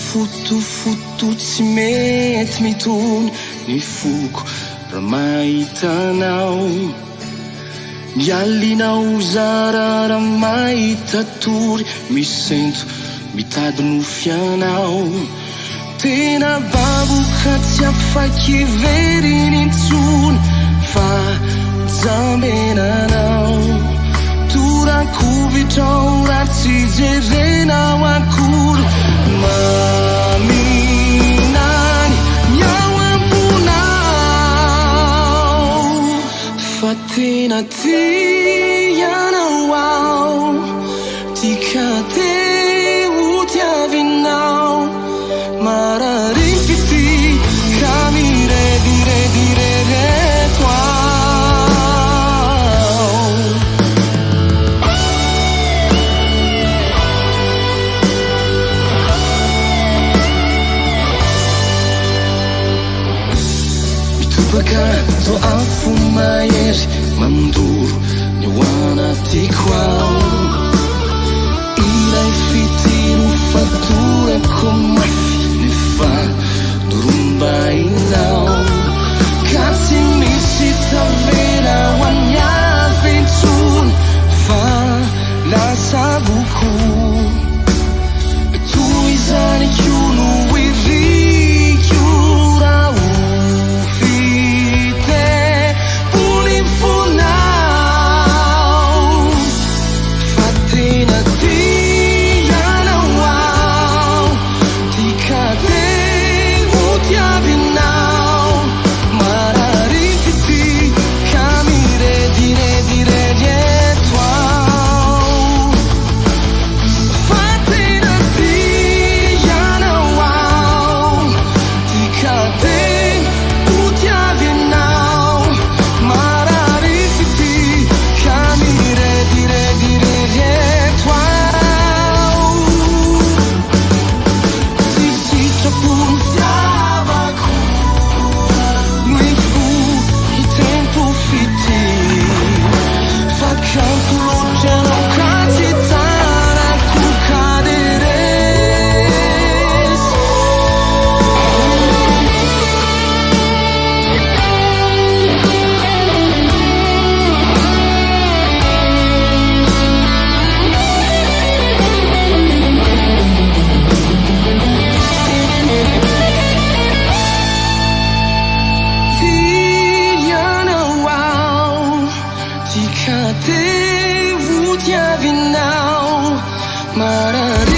fotofoto tsy mety mitony ny foko raha mahitanao. Mialinao zarara mahita tory misento mitady nofianao. Tena baboka tsy afaky veriny intsony fa jambenanao. Torakovitrao raha tsy jerenao akory. Maminany miao ambonao fa tena tianao ao. Tika te ho tiavinao mararipity ka miredireto ao. Mitobaka to afo mahery mandoro ny ao anatiko ao. Ilay fitiro fatorako mafy nefa dorombainao. Ka tsy misy tavela ho an'ny avy intsony fa lasa boko. Toy izany io no iriko raha ho fitepony fonao. Fa tena tianao ao. Tika te ho tiavinao mararipity ka miredireto ao. Fa tena tianao ao. Tika te ho tiavinao mararipity ka miredireto ao. Tsy sitrapony fiavako ny fo i tempo fity. Fa kanto loatra anao ka tsy tarako kaderesy. Tianao ao. Tika te ho tiavinao mararipity